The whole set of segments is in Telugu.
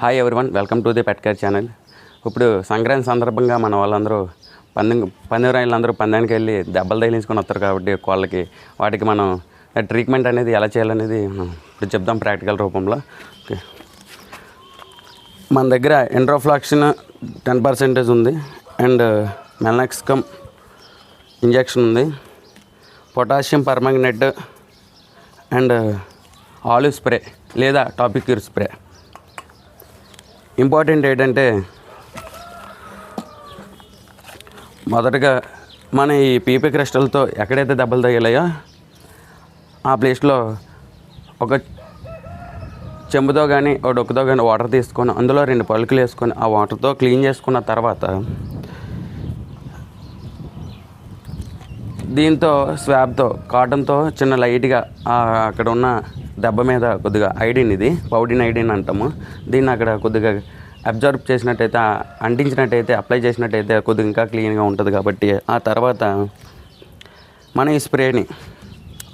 Hi everyone, welcome to the pet care channel. ఇప్పుడు సంక్రాంతి సందర్భంగా మన వాళ్ళందరూ పందెం పందానికి వెళ్ళి దెబ్బలు తగిలించుకొని వస్తారు కాబట్టి కోళ్ళకి వాటికి మనం ట్రీట్మెంట్ అనేది ఎలా చేయాలనేది ఇప్పుడు చెప్దాం ప్రాక్టికల్ రూపంలో. ఓకే, మన దగ్గర ఎండ్రోఫ్లాక్సిన్ 10% ఉంది అండ్ మెల్నాక్సికమ్ ఇంజెక్షన్ ఉంది, potassium permanganate and olive spray లేదా టాపిక్యూర్ స్ప్రే. ఇంపార్టెంట్ ఏంటంటే మొదటగా మన ఈ పీపీ క్రిస్టల్తో ఎక్కడైతే దెబ్బలు తగిలాయో ఆ ప్లేస్లో ఒక చెంబుతో కానీ ఒక డొక్కుతో కానీ వాటర్ తీసుకొని అందులో 2 పలుకులు వేసుకొని ఆ వాటర్తో క్లీన్ చేసుకున్న తర్వాత దీంతో స్వాబ్తో కాటన్తో చిన్న లైట్గా అక్కడ ఉన్న దెబ్బ మీద కొద్దిగా ఐడిన్, ఇది పౌడిన్ ఐడిన్ అంటాము దీన్ని, అక్కడ కొద్దిగా అబ్జర్వ్ చేసినట్టయితే అంటించినట్టయితే అప్లై చేసినట్టయితే కొద్దిగా ఇంకా క్లీన్గా ఉంటుంది. కాబట్టి ఆ తర్వాత మన ఈ స్ప్రేని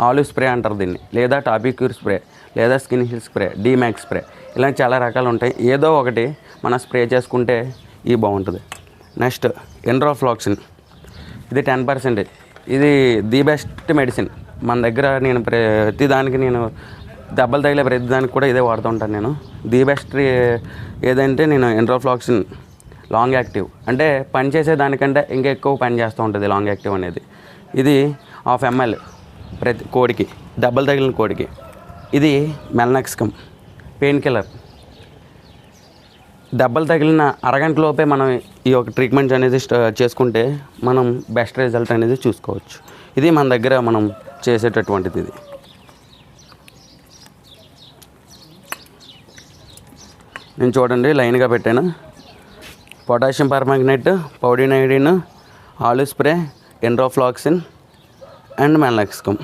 ఆలివ్ స్ప్రే అంటారు దీన్ని, లేదా టాపిక్యూర్ స్ప్రే లేదా skin heal spray, D-Max spray, ఇలాంటి చాలా రకాలు ఉంటాయి. ఏదో ఒకటి మనం స్ప్రే చేసుకుంటే ఇది బాగుంటుంది. నెక్స్ట్ ఎండ్రోఫ్లాక్సిన్, ఇది 10%. ఇది ది బెస్ట్ మెడిసిన్ మన దగ్గర. నేను ప్రతి దానికి దెబ్బలు తగిలే ప్రతి దానికి కూడా ఇదే వాడుతూ ఉంటాను నేను. ది బెస్ట్ ఏదంటే నేను ఎండ్రోఫ్లాక్సిన్ లాంగ్ యాక్టివ్, అంటే పని చేసే దానికంటే ఇంకా ఎక్కువ పని చేస్తూ ఉంటుంది లాంగ్ యాక్టివ్ అనేది. ఇది 1/2 ml ప్రతి కోడికి, దెబ్బలు తగిలిన కోడికి. ఇది మెల్నాక్సికమ్ పెయిన్ కిల్లర్. దెబ్బలు తగిలిన అరగంటలోపే మనం ఈ యొక్క ట్రీట్మెంట్ అనేది చేసుకుంటే మనం బెస్ట్ రిజల్ట్ అనేది చూసుకోవచ్చు. ఇది మన దగ్గర మనం చేసేటటువంటిది. ఇది నేను చూడండి లైన్గా పెట్టాను. Potassium permanganate, povidone iodine, olive spray, enrofloxacin and మెల్నాక్సికమ్.